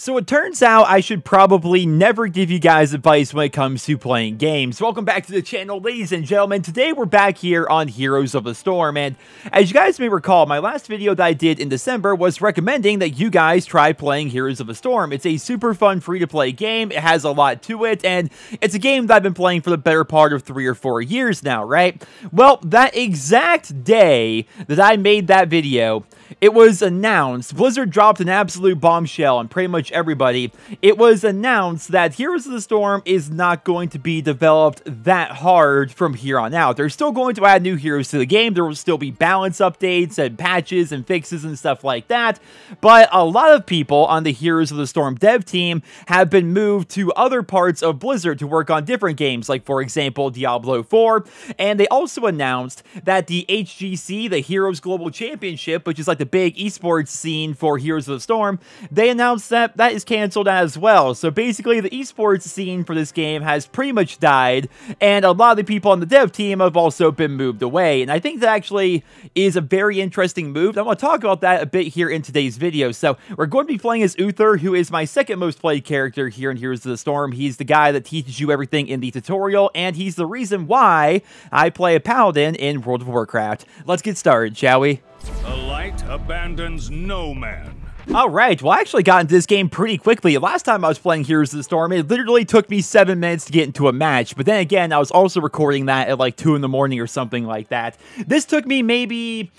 So it turns out I should probably never give you guys advice when it comes to playing games. Welcome back to the channel, ladies and gentlemen. Today we're back here on Heroes of the Storm, and as you guys may recall, my last video that I did in December was recommending that you guys try playing Heroes of the Storm. It's a super fun free-to-play game, it has a lot to it, and it's a game that I've been playing for the better part of 3 or 4 years now, right? Well, that exact day that I made that video, it was announced, Blizzard dropped an absolute bombshell on pretty much everybody. It was announced that Heroes of the Storm is not going to be developed that hard from here on out. They're still going to add new heroes to the game. There will still be balance updates and patches and fixes and stuff like that. But a lot of people on the Heroes of the Storm dev team have been moved to other parts of Blizzard to work on different games, like for example Diablo 4. And they also announced that the HGC, the Heroes Global Championship, which is like the big esports scene for Heroes of the Storm, they announced that that is canceled as well. So basically the esports scene for this game has pretty much died, and a lot of the people on the dev team have also been moved away. And I think that actually is a very interesting move. I want to talk about that a bit here in today's video. So we're going to be playing as Uther, who is my second most played character here in Heroes of the Storm. He's the guy that teaches you everything in the tutorial, and he's the reason why I play a paladin in World of Warcraft. Let's get started, shall we? The light abandons no man. Alright, well I actually got into this game pretty quickly. Last time I was playing Heroes of the Storm, it literally took me 7 minutes to get into a match. But then again, I was also recording that at like 2 in the morning or something like that. This took me maybe,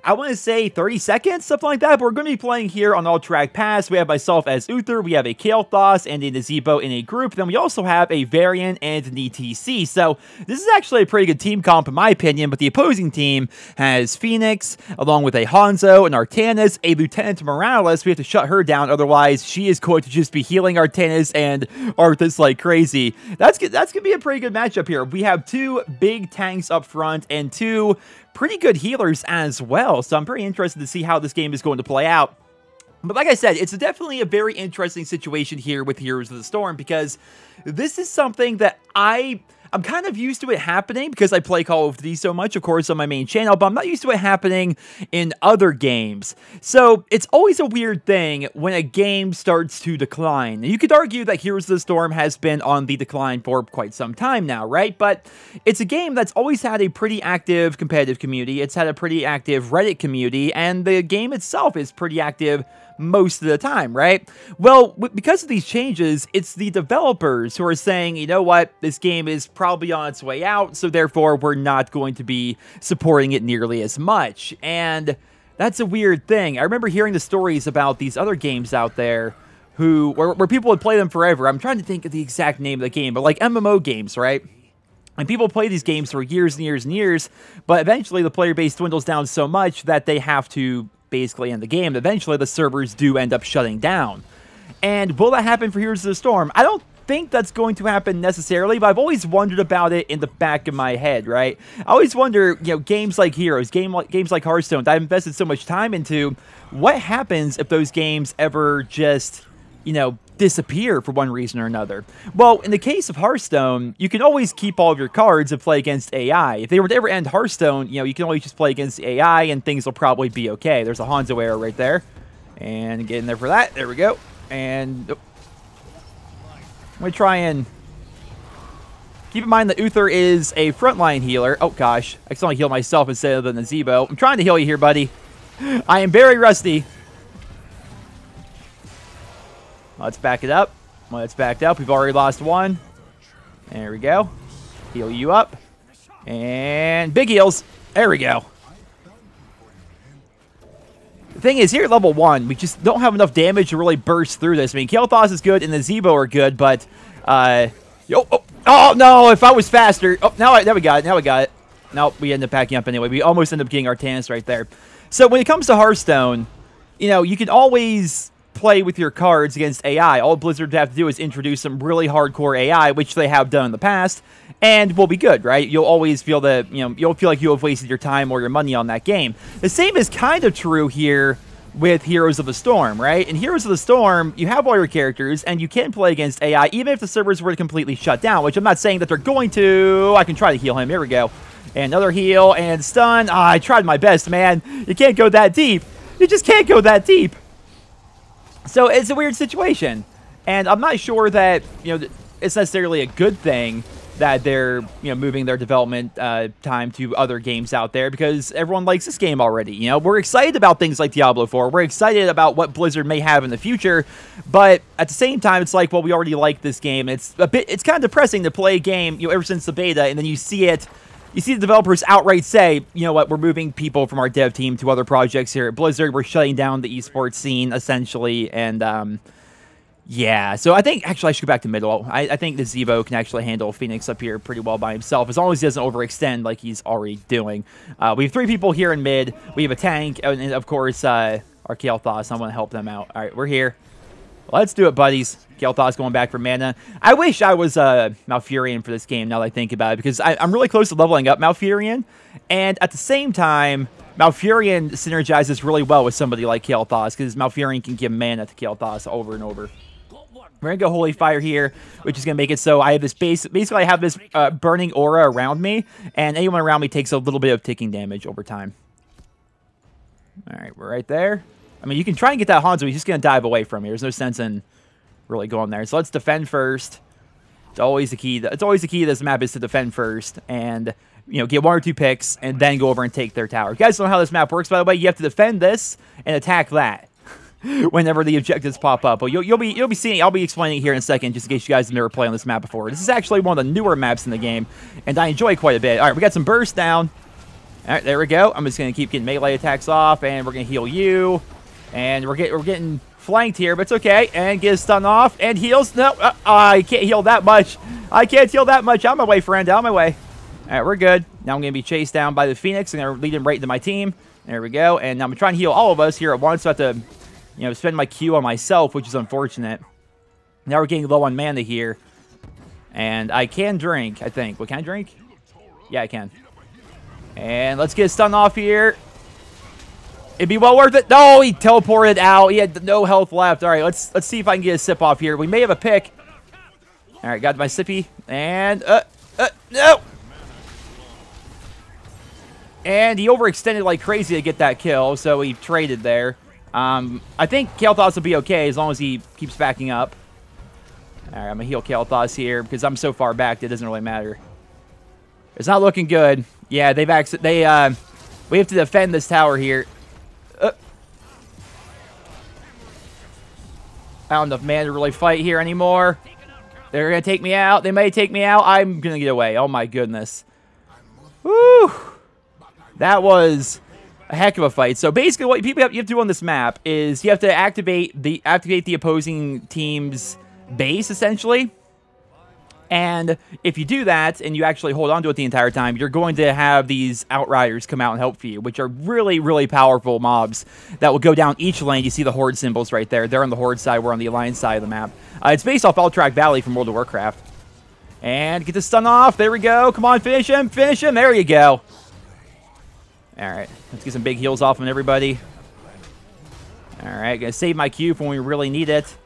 I want to say 30 seconds, something like that, but we're going to be playing here on All Track Pass. We have myself as Uther, we have a Kael'thas and a Nazebo in a group, then we also have a Varian and an ETC. So this is actually a pretty good team comp in my opinion, but the opposing team has Phoenix, along with a Hanzo, an Artanis, a Lieutenant Morales. We have to shut her down, otherwise she is going to just be healing Artanis and Arthas like crazy. That's going to be a pretty good matchup here. We have 2 big tanks up front and 2 pretty good healers as well, so I'm pretty interested to see how this game is going to play out. But like I said, it's definitely a very interesting situation here with Heroes of the Storm, because this is something that I'm kind of used to it happening because I play Call of Duty so much, of course, on my main channel, but I'm not used to it happening in other games. So it's always a weird thing when a game starts to decline. You could argue that Heroes of the Storm has been on the decline for quite some time now, right? But it's a game that's always had a pretty active competitive community. It's had a pretty active Reddit community, and the game itself is pretty active most of the time, right? Well, because of these changes, it's the developers who are saying, you know what, this game is probably on its way out, so therefore we're not going to be supporting it nearly as much. And that's a weird thing. I remember hearing the stories about these other games out there where people would play them forever. I'm trying to think of the exact name of the game, but like MMO games, right? And people play these games for years and years and years, but eventually the player base dwindles down so much that they have to basically end the game. Eventually the servers do end up shutting down. And will that happen for Heroes of the Storm? I don't think that's going to happen necessarily, but I've always wondered about it in the back of my head, right? I always wonder, you know, games like Heroes, games like Hearthstone that I've invested so much time into, what happens if those games ever just, you know, disappear for one reason or another? Well, in the case of Hearthstone, you can always keep all of your cards and play against AI. If they were to ever end Hearthstone, you know, you can always just play against AI and things will probably be okay. There's a Hanzo arrow right there. And get in there for that. There we go. And I'm going to try and keep in mind that Uther is a frontline healer. Oh gosh, I can only heal myself instead of the Nazebo. I'm trying to heal you here, buddy. I am very rusty. Let's back it up. Let's back it up. We've already lost one. There we go. Heal you up. And big heals. There we go. The thing is, here at level 1, we just don't have enough damage to really burst through this. I mean, Kael'thas is good and the Nazebo are good, but oh no, if I was faster. Oh, now we got it. Now we got it. Nope, we ended up backing up anyway. We almost ended up getting Artanis right there. So when it comes to Hearthstone, you know, you can always play with your cards against AI. All Blizzard have to do is introduce some really hardcore AI, which they have done in the past, and we'll be good, right? You'll always feel that, you know, you'll feel like you have wasted your time or your money on that game. The same is kind of true here with Heroes of the Storm, right? In Heroes of the Storm, you have all your characters, and you can play against AI, even if the servers were to completely shut down, which I'm not saying that they're going to. I can try to heal him. Here we go. And another heal, and stun. I tried my best, man. You can't go that deep. You just can't go that deep. So it's a weird situation. And I'm not sure that, it's necessarily a good thing that they're, moving their development time to other games out there, because everyone likes this game already. We're excited about things like Diablo 4. We're excited about what Blizzard may have in the future, but at the same time, it's like, well, we already like this game. It's kind of depressing to play a game, ever since the beta, and then you see the developers outright say, you know what, we're moving people from our dev team to other projects here at Blizzard. We're shutting down the esports scene, essentially, and, yeah, so I think, actually, I should go back to middle. I think the Zevo can actually handle Phoenix up here pretty well by himself, as long as he doesn't overextend like he's already doing. We have 3 people here in mid. We have a tank, and of course, our Kael'thas. I want to help them out. All right, we're here. Let's do it, buddies. Kael'thas going back for mana. I wish I was Malfurion for this game, now that I think about it, because I'm really close to leveling up Malfurion, and at the same time, Malfurion synergizes really well with somebody like Kael'thas, because Malfurion can give mana to Kael'thas over and over. We're going to go Holy Fire here, which is going to make it so I have this basically I have this burning aura around me, and anyone around me takes a little bit of ticking damage over time. All right, we're right there. I mean, you can try and get that Hanzo, he's just going to dive away from me. There's no sense in really going there. So let's defend first. It's always the key. It's always the key to this map is to defend first, and get 1 or 2 picks, and then go over and take their tower. You guys know how this map works, by the way. You have to defend this and attack that whenever the objectives pop up. But you'll be seeing. I'll be explaining it here in a second, just in case you guys have never played on this map before. This is actually one of the newer maps in the game, and I enjoy quite a bit. All right, we got some burst down. All right, there we go. I'm just gonna keep getting melee attacks off, and we're gonna heal you, and we're getting flanked here, but it's okay. And get a stun off and heals. No, I can't heal that much. I can't heal that much. Out of my way, friend. Out of my way. All right, we're good. Now I'm gonna be chased down by the Phoenix. I'm gonna lead him right into my team. There we go. And I'm trying to heal all of us here at once. So I have to spend my Q on myself, which is unfortunate. Now we're getting low on mana here. And I can drink, I think. What, can I drink? Yeah, I can. And let's get a stun off here. It'd be well worth it. No, he teleported out. He had no health left. All right, let's see if I can get a sip off here. We may have a pick. All right, got my sippy. And, no. And he overextended like crazy to get that kill, so he traded there. I think Kael'thas will be okay as long as he keeps backing up. All right, I'm going to heal Kael'thas here because I'm so far back it doesn't really matter. It's not looking good. Yeah, we have to defend this tower here. I don't know if man to really fight here anymore. They're going to take me out. They may take me out. I'm going to get away. Oh, my goodness. Woo! That was a heck of a fight. So basically what you have to do on this map is you have to activate the opposing team's base, essentially. And if you do that and you actually hold on to it the entire time, you're going to have these Outriders come out and help you, which are really, really powerful mobs that will go down each lane. You see the Horde symbols right there. They're on the Horde side. We're on the Alliance side of the map. It's based off Alterac Valley from World of Warcraft. And get the stun off. There we go. Come on, finish him. Finish him. There you go. All right. Let's get some big heals off on everybody. All right. Going to save my Q for when we really need it.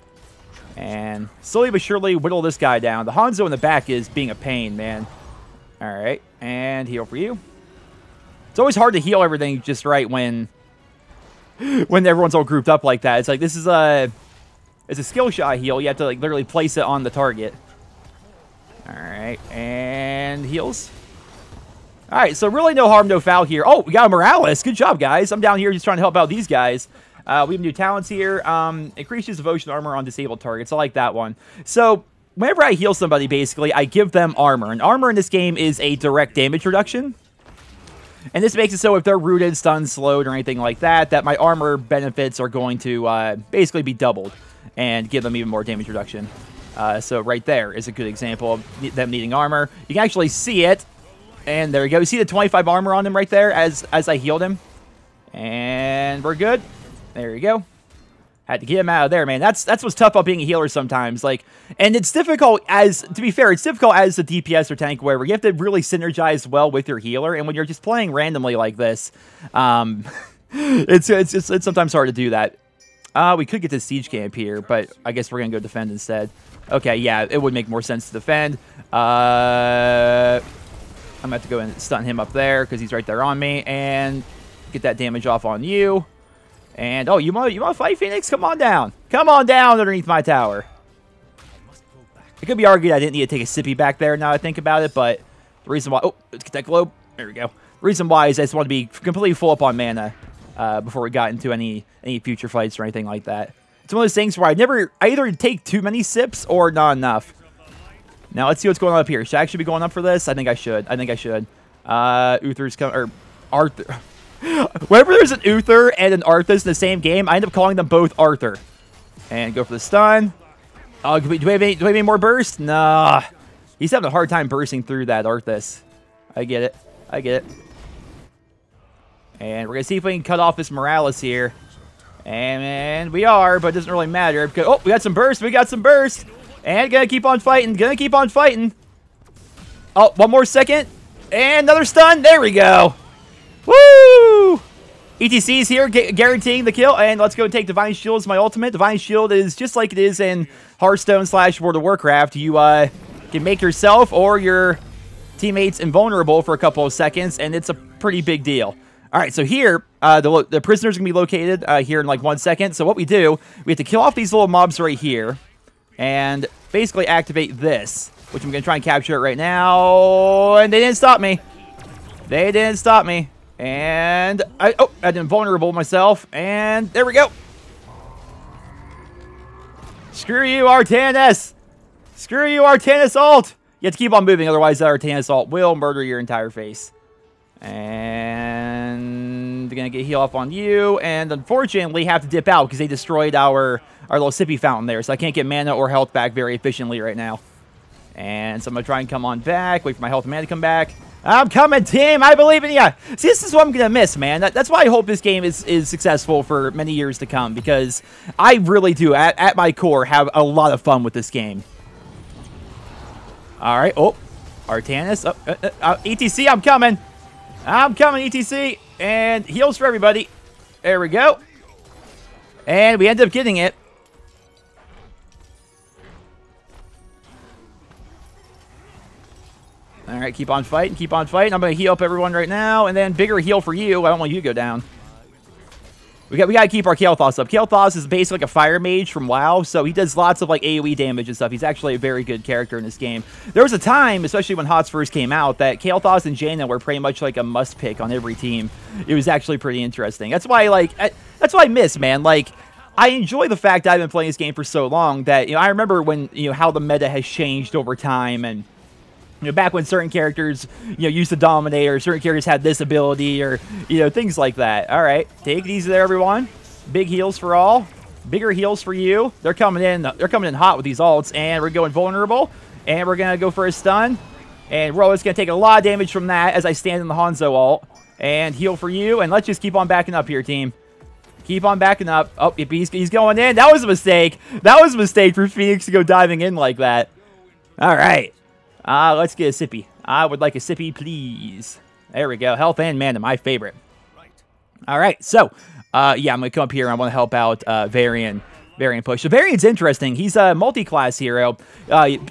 And slowly but surely whittle this guy down. The Hanzo in the back is being a pain, man. All right. And heal for you. It's always hard to heal everything just right when everyone's all grouped up like that. It's like this is it's a skill shot heal. You have to like literally place it on the target. All right. And heals. All right. So really no harm, no foul here. Oh, we got a Morales. Good job, guys. I'm down here just trying to help out these guys. We have new talents here. Increases devotion armor on disabled targets. I like that one. So whenever I heal somebody, basically, I give them armor. And armor in this game is a direct damage reduction. And this makes it so if they're rooted, stunned, slowed, or anything like that, that my armor benefits are going to basically be doubled and give them even more damage reduction. So right there is a good example of them needing armor. You can actually see it. And there we go. You see the 25 armor on him right there as I healed him. And we're good. There you go. Had to get him out of there, man. That's what's tough about being a healer sometimes. Like, and it's difficult to be fair, it's difficult as a DPS or tank, wherever. You have to really synergize well with your healer. And when you're just playing randomly like this, it's sometimes hard to do that. We could get to siege camp here, but I guess we're gonna go defend instead. Okay, yeah, it would make more sense to defend. I'm gonna have to go and stun him up there because he's right there on me, and get that damage off on you. And, oh, you want to fight, Phoenix? Come on down. Come on down underneath my tower. It could be argued I didn't need to take a sippy back there now I think about it, but the reason why... Oh, let's get that globe. There we go. The reason why is I just wanted to be completely full up on mana before we got into any future fights or anything like that. It's one of those things where I either take too many sips or not enough. Now, let's see what's going on up here. Should I actually be going up for this? I think I should. Uther's coming... Or Arthur... Whenever there's an Uther and an Arthas in the same game, I end up calling them both Arthur. And go for the stun. Oh, do we have any more burst? Nah. He's having a hard time bursting through that Arthas. I get it. And we're going to see if we can cut off this Morales here. And we are, but it doesn't really matter. Because, oh, we got some burst. And going to keep on fighting. Oh, one more second. And another stun. There we go. Woo! ETC's here, guaranteeing the kill, and let's go and take Divine Shield as my ultimate. Divine Shield is just like it is in Hearthstone / World of Warcraft. You can make yourself or your teammates invulnerable for a couple of seconds, and it's a pretty big deal. All right, so here, the prisoner's going to be located here in like 1 second. So what we do, we have to kill off these little mobs right here, and basically activate this, which I'm going to try and capture it right now, and they didn't stop me. And I did invulnerable myself, and there we go. Screw you, Artanis. Ult. You have to keep on moving, otherwise that Artanis ult will murder your entire face. And they're gonna get heal up on you, and unfortunately have to dip out because they destroyed our little sippy fountain there, so I can't get mana or health back very efficiently right now. And so I'm gonna try and come on back, wait for my health and mana to come back. I'm coming, team. I believe in you. See, this is what I'm going to miss, man. That's why I hope this game is successful for many years to come, because I really do, at my core, have a lot of fun with this game. All right. Oh, Artanis. ETC, I'm coming. ETC. And heals for everybody. There we go. And we end up getting it. All right, keep on fighting. I'm going to heal up everyone right now, and then bigger heal for you. I don't want you to go down. We got to keep our Kael'thas up. Kael'thas is basically like a fire mage from WoW, so he does lots of like AoE damage and stuff. He's actually a very good character in this game. There was a time, especially when HOTS first came out, that Kael'thas and Jaina were pretty much like a must pick on every team. It was actually pretty interesting. That's why that's what I miss, man. Like, I enjoy the fact that I've been playing this game for so long that, I remember when, how the meta has changed over time, and back when certain characters, used to dominate, or certain characters had this ability, or, things like that. All right, take it easy there, everyone. Big heals for all. Bigger heals for you. They're coming in hot with these ults, and we're going vulnerable, and we're going to go for a stun. And Roland's going to take a lot of damage from that as I stand in the Hanzo ult. And heal for you, and let's just keep on backing up here, team. Keep on backing up. Oh, he's going in. That was a mistake. That was a mistake for Phoenix to go diving in like that. All right. Let's get a sippy. I would like a sippy, please. There we go. Health and mana, my favorite. All right. So, yeah, I'm going to come up here and I want to help out Varian push. So Varian's interesting. He's a multi-class hero.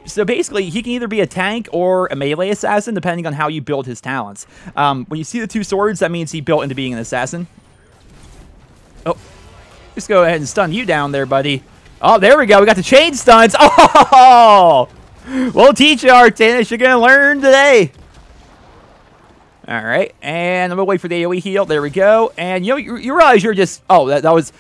So basically, he can either be a tank or a melee assassin, depending on how you build his talents. When you see the two swords, that means he built into being an assassin. Oh, just go ahead and stun you down there, buddy. Oh, there we go. We got the chain stuns. Oh, we'll teach you, Artanis. You're going to learn today. All right, and I'm going to wait for the AoE heal. There we go. And you realize you're just... Oh, that was...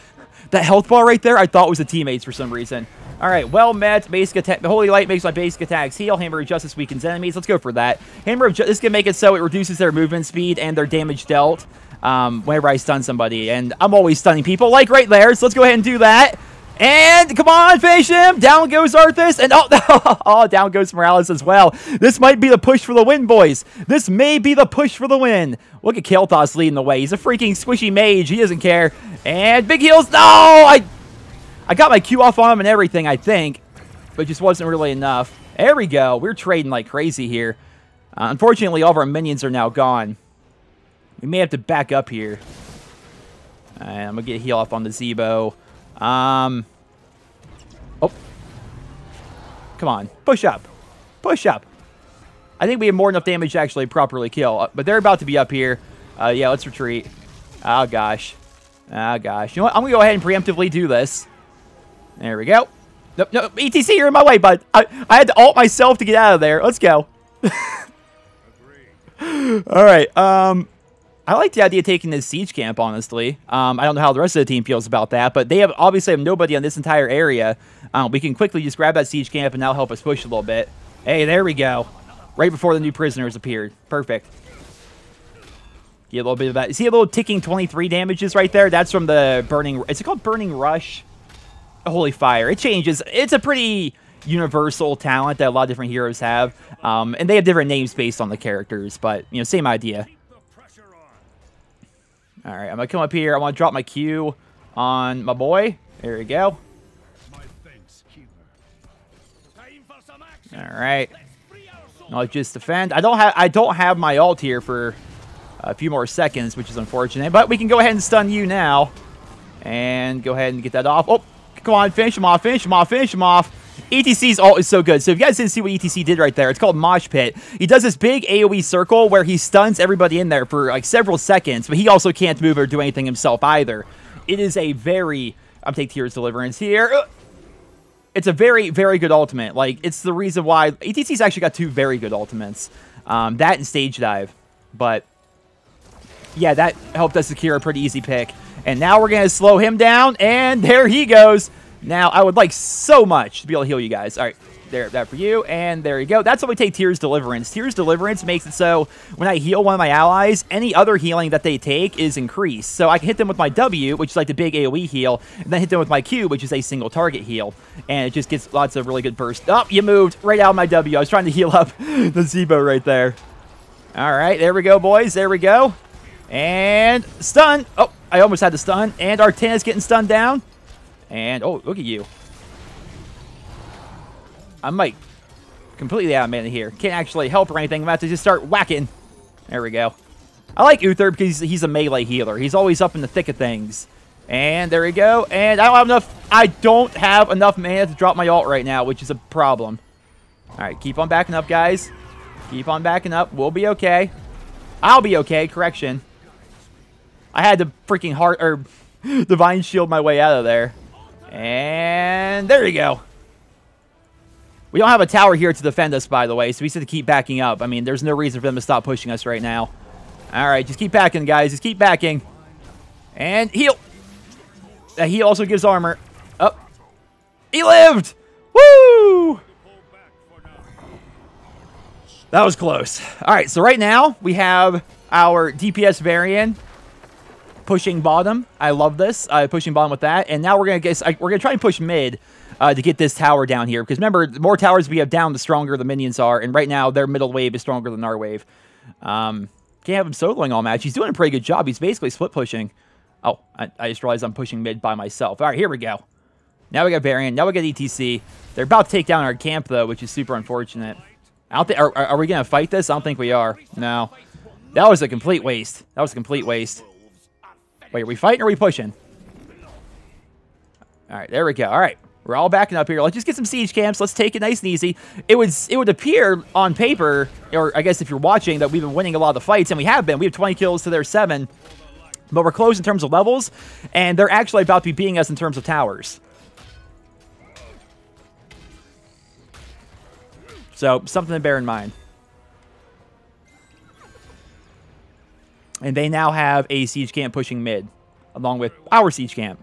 That health bar right there, I thought was the teammates for some reason. All right, well met. Basic attack. The Holy Light makes my basic attacks heal. Hammer of Justice weakens enemies. Let's go for that. Hammer of Justice can make it so it reduces their movement speed and their damage dealt whenever I stun somebody. And I'm always stunning people, like right there. So let's go ahead and do that. And come on, finish him. Down goes Arthas. And oh, down goes Morales as well. This might be the push for the win, boys. This may be the push for the win. Look at Kael'thas leading the way. He's a freaking squishy mage. He doesn't care. And big heals. No, I got my Q off on him and everything, I think. But it just wasn't really enough. There we go. We're trading like crazy here. Unfortunately, all of our minions are now gone. We may have to back up here. And I'm going to get a heal off on the Zebo. Oh. Come on. Push up. Push up. I think we have more than enough damage to actually properly kill. But they're about to be up here. Yeah, let's retreat. Oh, gosh. Oh, gosh. You know what? I'm going to go ahead and preemptively do this. There we go. No, no, ETC, you're in my way, bud. I had to ult myself to get out of there. Let's go. All right. I like the idea of taking this siege camp, honestly. I don't know how the rest of the team feels about that, but they obviously have nobody on this entire area. We can quickly just grab that siege camp, and that'll help us push a little bit. Hey, there we go. Right before the new prisoners appeared. Perfect. Get a little bit of that. See a little ticking 23 damages right there? That's from the burning... Is it called Burning Rush? Holy Fire. It changes. It's a pretty universal talent that a lot of different heroes have. And they have different names based on the characters, but, you know, same idea. All right, I'm going to come up here. I want to drop my Q on my boy. There we go. All right. I'll just defend. I don't have my ult here for a few more seconds, which is unfortunate. But we can go ahead and stun you now. And go ahead and get that off. Oh, come on. Finish him off. Finish him off. Finish him off. ETC's ult is so good. So if you guys didn't see what ETC did right there, it's called Mosh Pit. He does this big AoE circle where he stuns everybody in there for like several seconds, but he also can't move or do anything himself either. It is a very... I'm taking Tears Deliverance here. It's a very, very good ultimate. Like, it's the reason why... ETC's actually got two very good ultimates. That and Stage Dive. But, yeah, that helped us secure a pretty easy pick. And now we're going to slow him down, and there he goes. Now, I would like so much to be able to heal you guys. All right, there, that for you, and there you go. That's why we take Tears Deliverance. Tears Deliverance makes it so when I heal one of my allies, any other healing that they take is increased. So I can hit them with my W, which is like the big AoE heal, and then hit them with my Q, which is a single target heal. And it just gets lots of really good burst. Oh, you moved right out of my W. I was trying to heal up the Zebo right there. All right, there we go, boys. There we go. And stun. Oh, I almost had the stun. And our Artana's getting stunned down. And, oh, look at you. I'm, like, completely out of mana here. Can't actually help or anything. I'm about to just start whacking. There we go. I like Uther because he's a melee healer. He's always up in the thick of things. And there we go. And I don't have enough mana to drop my ult right now, which is a problem. All right, keep on backing up, guys. Keep on backing up. We'll be okay. I'll be okay. Correction. I had to freaking Divine Shield my way out of there. And there you go. We don't have a tower here to defend us, by the way, so we just have to keep backing up. I mean, there's no reason for them to stop pushing us right now. All right, just keep backing, guys. Just keep backing. And heal. That heal also gives armor. Oh. He lived! Woo! That was close. All right, so right now we have our DPS variant pushing bottom. I love this. Pushing bottom with that. And now we're gonna try and push mid to get this tower down here. Because remember, the more towers we have down, the stronger the minions are. And right now, their middle wave is stronger than our wave. Can't have him soloing all match. He's doing a pretty good job. He's basically split pushing. Oh, I just realized I'm pushing mid by myself. All right, here we go. Now we got variant. Now we got ETC. They're about to take down our camp, though, which is super unfortunate. I don't think... Are we going to fight this? I don't think we are. No. That was a complete waste. That was a complete waste. Wait, are we fighting or are we pushing? All right, there we go. All right, we're all backing up here. Let's just get some siege camps. Let's take it nice and easy. It would appear on paper, or I guess if you're watching, that we've been winning a lot of the fights, and we have been. We have 20 kills to their 7, but we're close in terms of levels, and they're actually about to be beating us in terms of towers. So, something to bear in mind. And they now have a siege camp pushing mid, along with our siege camp.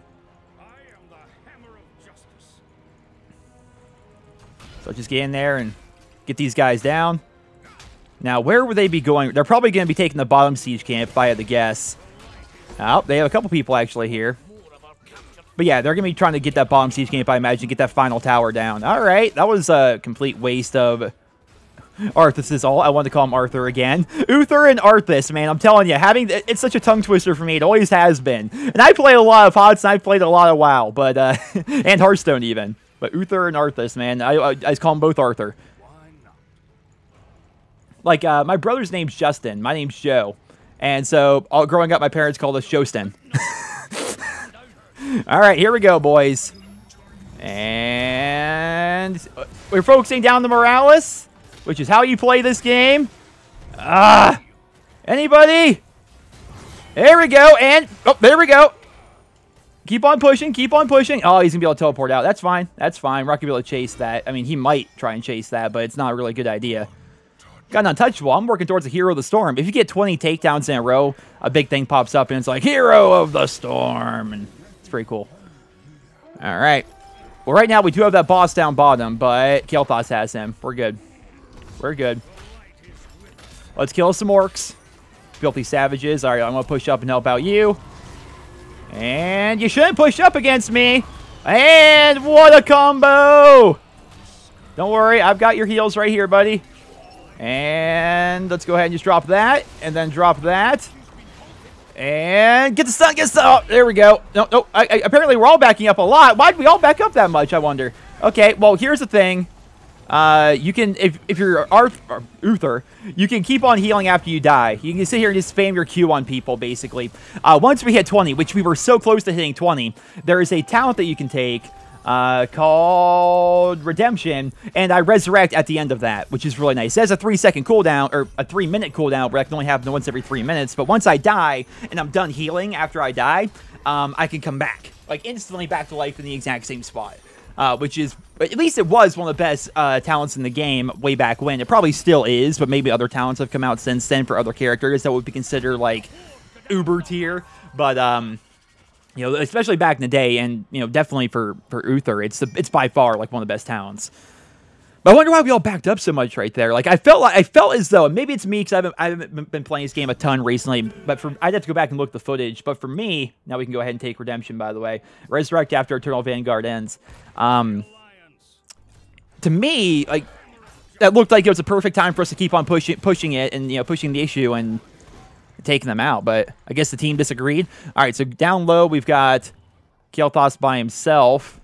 So just get in there and get these guys down. Now, where would they be going? They're probably going to be taking the bottom siege camp, if I had to guess. Oh, they have a couple people actually here. But yeah, they're going to be trying to get that bottom siege camp, I imagine, get that final tower down. All right, that was a complete waste of... Arthas is all. I wanted to call him Arthur again. Uther and Arthas, man. I'm telling you, it's such a tongue twister for me. It always has been. And I played a lot of HOTS, and I played a lot of WoW, but and Hearthstone even. But Uther and Arthas, man. I just call them both Arthur. Like, my brother's name's Justin. My name's Joe. And so, growing up, my parents called us Jostin. All right, here we go, boys. And we're focusing down the Morales, which is how you play this game. Anybody? There we go, and... Oh, there we go. Keep on pushing. Keep on pushing. Oh, he's going to be able to teleport out. That's fine. That's fine. We're not going to be able to chase that. I mean, he might try and chase that, but it's not a really good idea. Got an untouchable. I'm working towards a Hero of the Storm. If you get 20 takedowns in a row, a big thing pops up, and it's like, Hero of the Storm. And it's pretty cool. All right. Well, right now, we do have that boss down bottom, but Kael'thas has him. We're good. We're good. Let's kill some orcs. Filthy savages. All right, I'm going to push up and help out you. And you shouldn't push up against me. And what a combo. Don't worry. I've got your heals right here, buddy. And let's go ahead and just drop that. And then drop that. And get the stun. Get the stun. Oh, there we go. No, no. Apparently, we're all backing up a lot. Why did we all back up that much, I wonder? Okay, well, here's the thing. You can, if you're Uther, you can keep on healing after you die. You can sit here and just spam your Q on people, basically. Once we hit 20, which we were so close to hitting 20, there is a talent that you can take called Redemption, and I resurrect at the end of that, which is really nice. It has a 3-second cooldown, or a 3-minute cooldown, where I can only happen once every 3 minutes, but once I die, and I'm done healing after I die, I can come back, like instantly back to life in the exact same spot. Which is, at least it was one of the best talents in the game way back when. It probably still is, but maybe other talents have come out since then for other characters that would be considered, like, uber tier. But, you know, especially back in the day, and, you know, definitely for Uther, it's by far, like, one of the best talents. But I wonder why we all backed up so much right there. Like, I felt as though, and maybe it's me because I haven't been playing this game a ton recently, but I'd have to go back and look at the footage. But for me, now we can go ahead and take Redemption, by the way. Resurrect after Eternal Vanguard ends. To me, like, that looked like it was a perfect time for us to keep on pushing it and, you know, pushing the issue and taking them out. But I guess the team disagreed. All right, so down low, we've got Kael'thas by himself.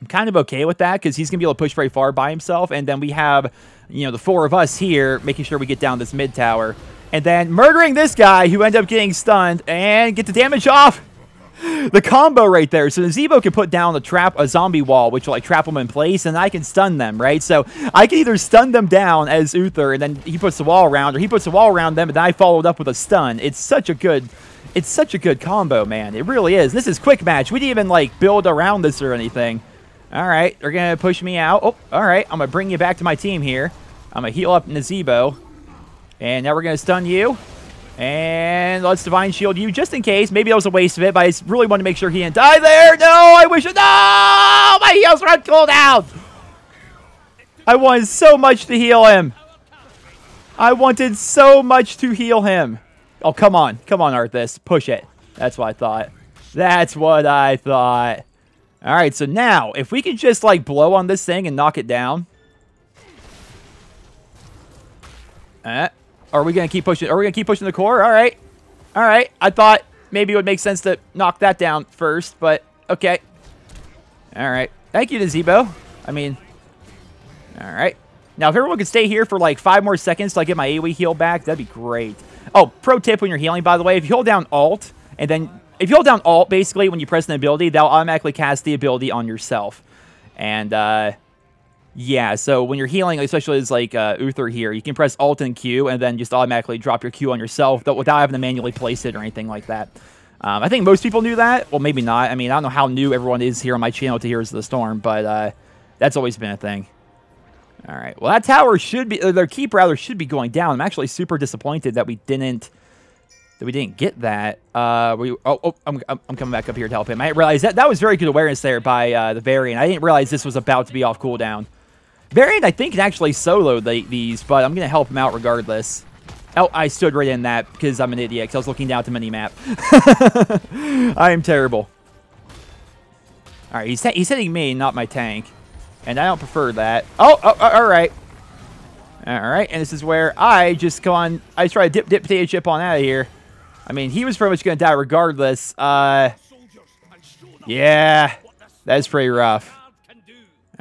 I'm kind of okay with that because he's going to be able to push very far by himself. And then we have, you know, the 4 of us here making sure we get down this mid tower. And then murdering this guy who ended up getting stunned and get the damage off. The combo right there. So Nazebo can put down a zombie wall, which will like trap them in place, and I can stun them, right? So I can either stun them down as Uther, and then he puts the wall around, or he puts the wall around them, and then I followed up with a stun. It's such a good combo, man. It really is. This is quick match. We didn't even like build around this or anything. All right, they're going to push me out. Oh, all right, I'm going to bring you back to my team here. I'm going to heal up Nazebo. And now we're going to stun you. And let's Divine Shield you just in case. Maybe that was a waste of it, but I just really wanted to make sure he didn't die there. No, I wish it. No, my heals were on cooldown. I wanted so much to heal him. I wanted so much to heal him. Oh, come on. Come on, Arthas. Push it. That's what I thought. That's what I thought. All right, so now, if we could just, like, blow on this thing and knock it down. Are we going to keep pushing? Are we going to keep pushing the core? All right. All right. I thought maybe it would make sense to knock that down first, but okay. All right. Thank you, Nazebo. I mean, all right. Now, if everyone could stay here for, like, 5 more seconds till I get my AoE heal back, that'd be great. Oh, pro tip when you're healing, by the way, if you hold down Alt, and then if you hold down Alt, basically, when you press an ability, that'll automatically cast the ability on yourself. And, yeah, so when you're healing, especially as, like, Uther here, you can press Alt and Q, and then just automatically drop your Q on yourself without having to manually place it or anything like that. I think most people knew that. Well, maybe not. I mean, I don't know how new everyone is here on my channel to Heroes of the Storm, but that's always been a thing. All right. Well, that tower should be, their keep rather, should be going down. I'm actually super disappointed that we didn't get that. I'm coming back up here to help him. I didn't realize that was very good awareness there by the Variant. I didn't realize this was about to be off cooldown. Variant, I think, can actually solo these, but I'm going to help him out regardless. Oh, I stood right in that because I'm an idiot, because I was looking down at the mini-map. I am terrible. All right, he's hitting me, not my tank. And I don't prefer that. Oh, all right. All right, and this is where I just go on. I try to dip potato chip on out of here. I mean, he was pretty much going to die regardless. Yeah, that's pretty rough.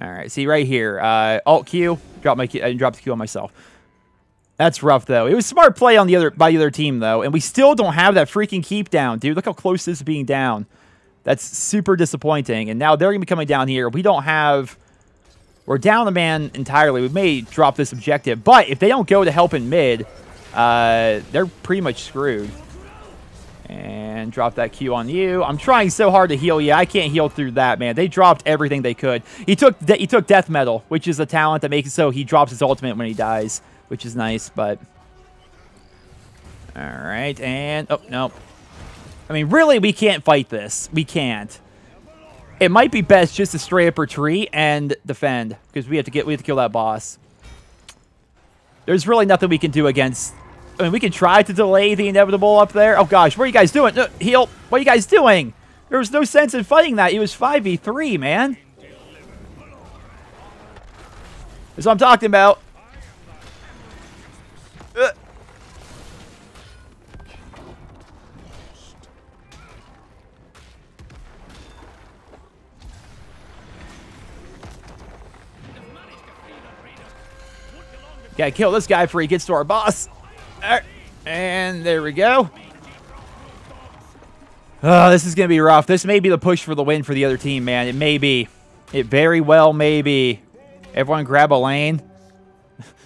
All right, see right here. Alt Q, I dropped the Q on myself. That's rough though. It was smart play on by the other team though, and we still don't have that freaking keep down, dude. Look how close this is being down. That's super disappointing. And now they're gonna be coming down here. We don't have. We're down a man entirely. We may drop this objective, but if they don't go to help in mid, they're pretty much screwed. And drop that Q on you. I'm trying so hard to heal you. I can't heal through that, man. They dropped everything they could. He took Death Metal, which is a talent that makes it so he drops his ultimate when he dies, which is nice, but... Alright, and... Oh, no. I mean, really, we can't fight this. We can't. It might be best just to straight up retreat and defend, because we have to kill that boss. There's really nothing we can do against... I mean, we can try to delay the inevitable up there. Oh, gosh. What are you guys doing? No, heal. What are you guys doing? There was no sense in fighting that. It was 5v3, man. That's what I'm talking about. Gotta kill this guy before he gets to our boss. And there we go. Oh, this is going to be rough. This may be the push for the win for the other team, man. It may be. It very well may be. Everyone grab a lane.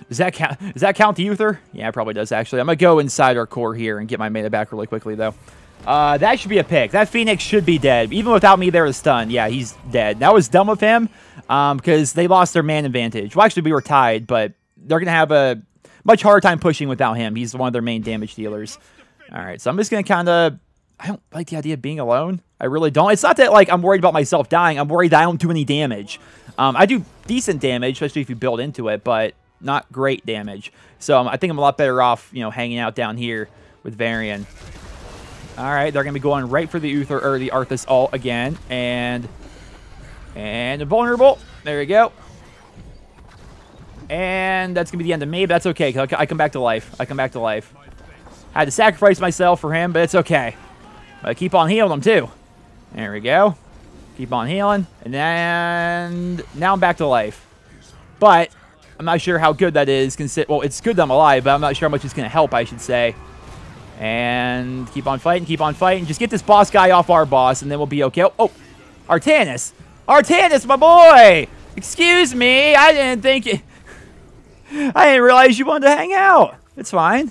Does that count the Uther? Yeah, it probably does, actually. I'm going to go inside our core here and get my mana back really quickly, though. That should be a pick. That Phoenix should be dead. Even without me there to stun. Yeah, he's dead. That was dumb of him because they lost their man advantage. Well, actually, we were tied, but they're going to have a much harder time pushing without him. He's one of their main damage dealers. All right, so I'm just going to kind of... I don't like the idea of being alone. I really don't. It's not that like I'm worried about myself dying. I'm worried that I don't do any damage. I do decent damage, especially if you build into it, but not great damage. So I think I'm a lot better off, you know, hanging out down here with Varian. All right, they're going to be going right for the Uther or the Arthas ult again. And invulnerable. There we go. And that's going to be the end of me, but that's okay. I come back to life. I come back to life. I had to sacrifice myself for him, but it's okay. I keep on healing him, too. There we go. Keep on healing. And then... now I'm back to life. But I'm not sure how good that is. Well, it's good that I'm alive, but I'm not sure how much it's going to help, I should say. And keep on fighting, keep on fighting. Just get this boss guy off our boss, and then we'll be okay. Oh, Artanis. Artanis, my boy! Excuse me. I didn't think it... I didn't realize you wanted to hang out. It's fine.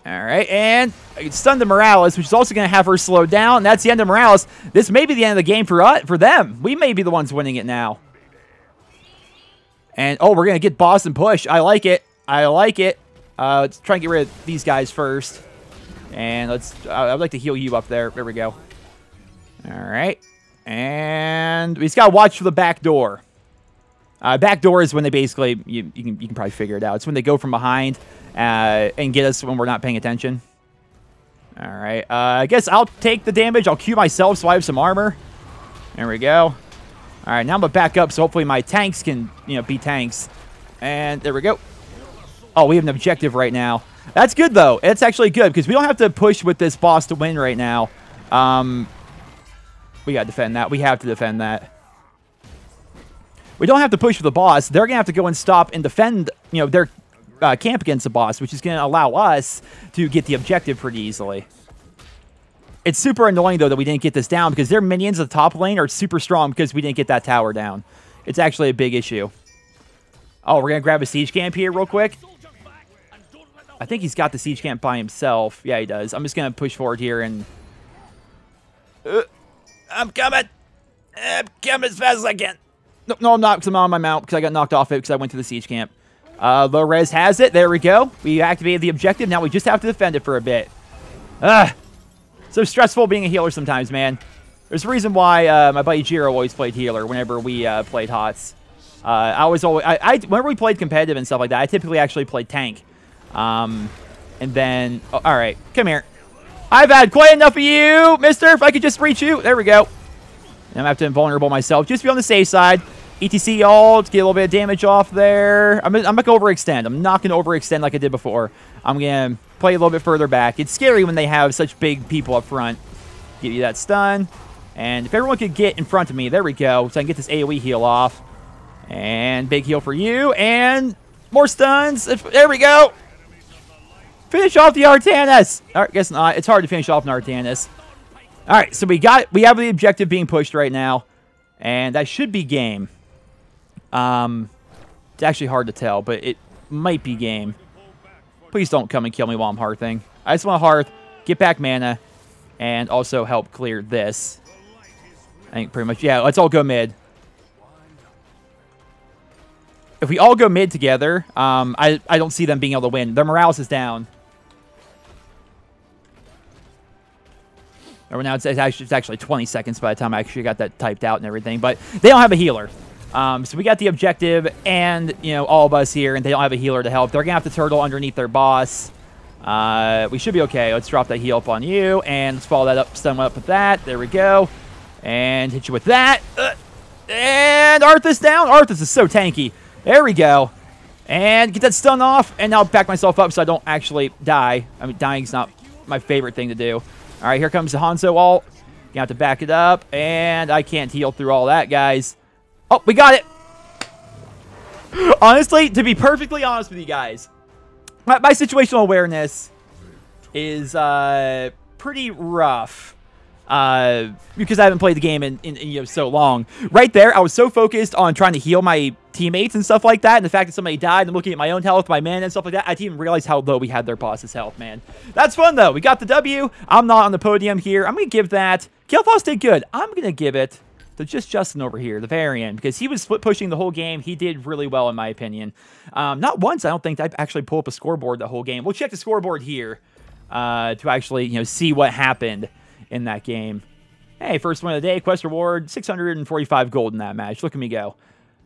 All right, and I can stun the Morales, which is also going to have her slowed down. And that's the end of Morales. This may be the end of the game for them. We may be the ones winning it now. And, oh, we're going to get boss and push. I like it. I like it. Let's try and get rid of these guys first. And I'd like to heal you up there. There we go. All right. And we just got to watch for the back door. Back door is when they basically, you can probably figure it out. It's when they go from behind and get us when we're not paying attention. All right. I guess I'll take the damage. I'll Q myself so I have some armor. There we go. All right. Now I'm going to back up so hopefully my tanks can, be tanks. And there we go. Oh, we have an objective right now. That's good, though. It's actually good because we don't have to push with this boss to win right now. We got to defend that. We have to defend that. We don't have to push for the boss. They're going to have to go and stop and defend, their camp against the boss, which is going to allow us to get the objective pretty easily. It's super annoying, though, that we didn't get this down because their minions at the top lane are super strong because we didn't get that tower down. It's actually a big issue. Oh, we're going to grab a siege camp here real quick. I think he's got the siege camp by himself. Yeah, he does. I'm just going to push forward here and... I'm coming! I'm coming as fast as I can. No, I'm not, because I'm on my mount, because I got knocked off it, because I went to the siege camp. Low res has it. There we go. We activated the objective. Now we just have to defend it for a bit. So stressful being a healer sometimes, man. There's a reason why my buddy Jiro always played healer whenever we played HOTS. Whenever we played competitive and stuff like that, I typically actually played tank. And then... Oh, all right, come here. I've had quite enough of you, mister. If I could just reach you. There we go. And I'm going to have to invulnerable myself. Just be on the safe side. ETC ult. Get a little bit of damage off there. I'm not going to overextend. I'm not going to overextend like I did before. I'm going to play a little bit further back. It's scary when they have such big people up front. Give you that stun. And if everyone could get in front of me. There we go. So I can get this AoE heal off. And big heal for you. And more stuns. There we go. Finish off the Artanis. All right, guess not. It's hard to finish off an Artanis. All right, so we have the objective being pushed right now, and that should be game. It's actually hard to tell, but it might be game. Please don't come and kill me while I'm hearthing. I just want to hearth, get back mana, and also help clear this. I think pretty much, yeah, let's all go mid. If we all go mid together, I don't see them being able to win. Their morale is down. Or now it's actually 20 seconds by the time I actually got that typed out and everything. But they don't have a healer. So we got the objective and, you know, all of us here, and they don't have a healer to help. They're going to have to turtle underneath their boss. We should be okay. Let's drop that heal up on you, and let's follow that up, stun up with that. There we go. And hit you with that. And Arthas down. Arthas is so tanky. There we go. And get that stun off, and now back myself up so I don't actually die. I mean, dying's not my favorite thing to do. All right, here comes the Hanzo ult. You have to back it up, and I can't heal through all that, guys. Oh, we got it. Honestly, to be perfectly honest with you guys, my situational awareness is pretty rough. Because I haven't played the game in you know, so long. Right there, I was so focused on trying to heal my teammates and stuff like that, and the fact that somebody died, and looking at my own health, my mana and stuff like that, I didn't even realize how low we had their boss's health, man. That's fun, though. We got the W. I'm not on the podium here. I'm going to give that... Kael'thas did good. I'm going to give it to just Justin over here, the variant, because he was split pushing the whole game. He did really well, in my opinion. Not once, I don't think, I actually pull up a scoreboard the whole game. We'll check the scoreboard here to actually, you know, see what happened in that game. Hey, first one of the day, quest reward, 645 gold in that match. Look at me go.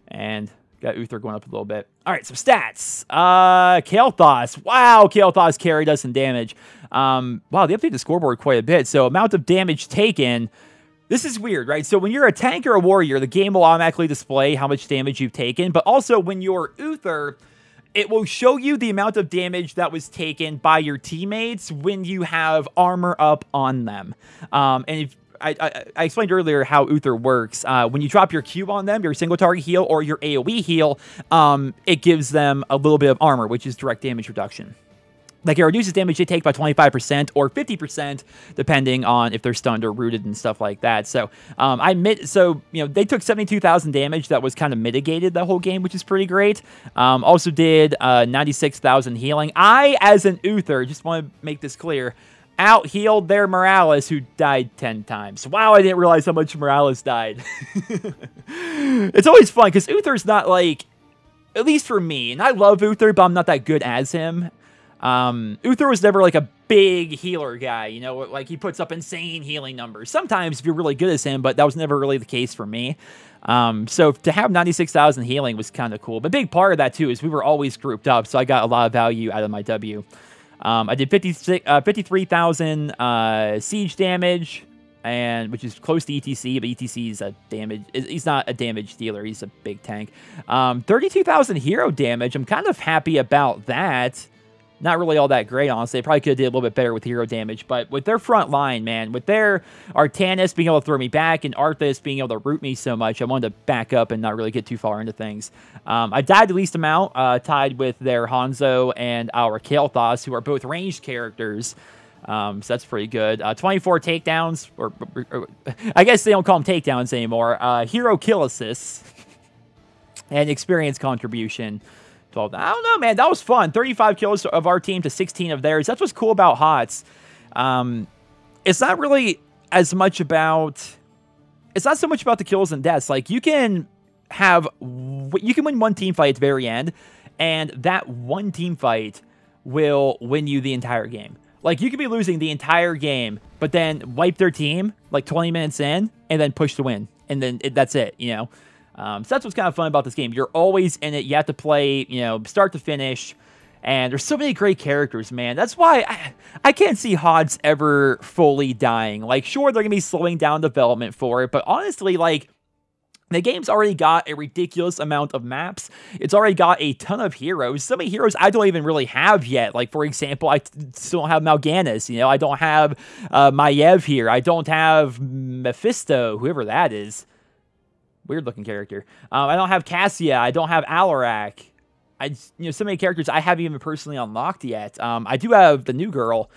And got Uther going up a little bit. All right, so stats. Kael'thas. Wow, Kael'thas carried us in damage. Wow, they updated the scoreboard quite a bit. So amount of damage taken. This is weird, right? So when you're a tank or a warrior, the game will automatically display how much damage you've taken. But also when you're Uther, it will show you the amount of damage that was taken by your teammates when you have armor up on them. And if I explained earlier how Uther works. When you drop your Q on them, your single target heal or your AoE heal, it gives them a little bit of armor, which is direct damage reduction. Like, it reduces damage they take by 25% or 50%, depending on if they're stunned or rooted and stuff like that. So, you know, they took 72,000 damage that was kind of mitigated the whole game, which is pretty great. Also did 96,000 healing. I, as an Uther, just want to make this clear, out-healed their Morales, who died 10 times. Wow, I didn't realize how much Morales died. It's always fun, because Uther's not, like, at least for me, and I love Uther, but I'm not that good as him. Uther was never like a big healer guy, you know, like he puts up insane healing numbers. Sometimes if you're really good as him, but that was never really the case for me. So to have 96,000 healing was kind of cool. But a big part of that too is we were always grouped up, so I got a lot of value out of my W. I did 53,000 siege damage, and which is close to ETC, but ETC is a damage. He's not a damage dealer. He's a big tank. 32,000 hero damage. I'm kind of happy about that. Not really all that great, honestly. They probably could have did a little bit better with hero damage, but with their front line, man, with their Artanis being able to throw me back and Arthas being able to root me so much, I wanted to back up and not really get too far into things. I died the least amount, tied with their Hanzo and our Kael'thas, who are both ranged characters. So that's pretty good. 24 takedowns, or I guess they don't call them takedowns anymore. Hero kill assists and experience contribution. 12. I don't know, man. That was fun. 35 kills of our team to 16 of theirs. That's what's cool about HOTS. It's not really as much about... It's not so much about the kills and deaths. Like, you can win one team fight at the very end, and that one team fight will win you the entire game. Like, you could be losing the entire game, but then wipe their team, like, 20 minutes in, and then push to win. And then that's it, you know? So that's what's kind of fun about this game. You're always in it. You have to play, you know, start to finish. And there's so many great characters, man. That's why I can't see HOTS ever fully dying. Like, sure, they're going to be slowing down development for it. But honestly, like, the game's already got a ridiculous amount of maps. It's already got a ton of heroes. So many heroes I don't even really have yet. Like, for example, I still don't have Mal'Ganis. You know, I don't have Maiev here. I don't have Mephisto, whoever that is. Weird looking character. I don't have Cassia. I don't have Alarak. So many characters I haven't even personally unlocked yet. I do have the new girl,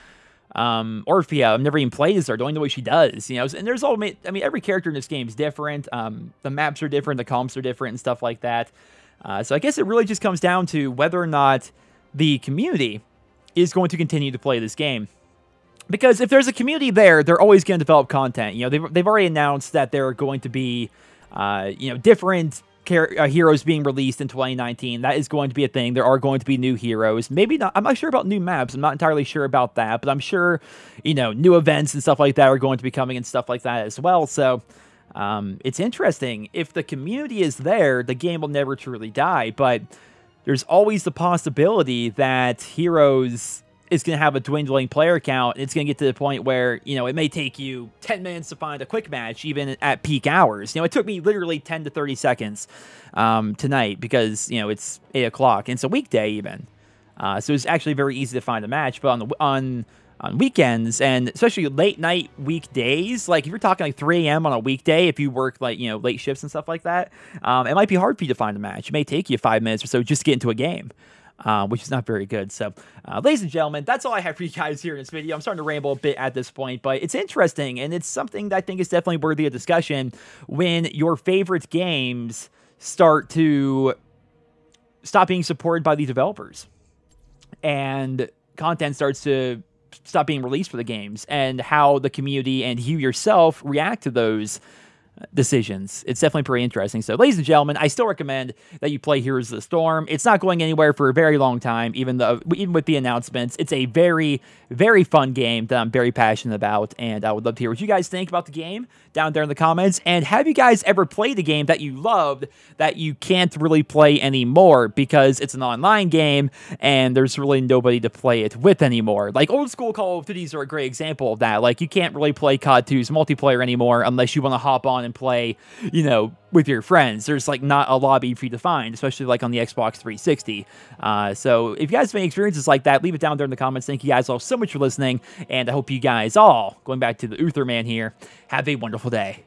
Orphea. I've never even played as her. Don't even know what she does. You know, and there's all. I mean, every character in this game is different. The maps are different. The comps are different and stuff like that. So I guess it really just comes down to whether or not the community is going to continue to play this game. Because if there's a community there, they're always going to develop content. You know, they've already announced that there are going to be, you know, different heroes being released in 2019. That is going to be a thing. There are going to be new heroes. Maybe not. I'm not sure about new maps. I'm not entirely sure about that. But I'm sure, you know, new events and stuff like that are going to be coming and stuff like that as well. So it's interesting. If the community is there, the game will never truly die. But there's always the possibility that heroes is going to have a dwindling player count. It's going to get to the point where, you know, it may take you 10 minutes to find a quick match, even at peak hours. You know, it took me literally 10 to 30 seconds tonight because, you know, it's 8 o'clock and it's a weekday even. So it's actually very easy to find a match. But on weekends and especially late night weekdays, like if you're talking like 3 a.m. on a weekday, if you work like, you know, late shifts and stuff like that, it might be hard for you to find a match. It may take you 5 minutes or so just to get into a game. Which is not very good. So, ladies and gentlemen, that's all I have for you guys here in this video. I'm starting to ramble a bit at this point, but it's interesting, and it's something that I think is definitely worthy of discussion when your favorite games start to stop being supported by the developers, and content starts to stop being released for the games, and how the community and you yourself react to those decisions. It's definitely pretty interesting. So, ladies and gentlemen, I still recommend that you play Heroes of the Storm. It's not going anywhere for a very long time, even with the announcements. It's a very, very fun game that I'm very passionate about, and I would love to hear what you guys think about the game down there in the comments. And have you guys ever played a game that you loved that you can't really play anymore because it's an online game and there's really nobody to play it with anymore? Like old school Call of Duties are a great example of that. Like you can't really play COD 2's multiplayer anymore unless you want to hop on and play, you know, with your friends. There's like not a lobby for you to find, especially like on the Xbox 360. So if you guys have any experiences like that, leave it down there in the comments. Thank you guys all so much for listening, and I hope you guys all, going back to the Uther Man here, have a wonderful day.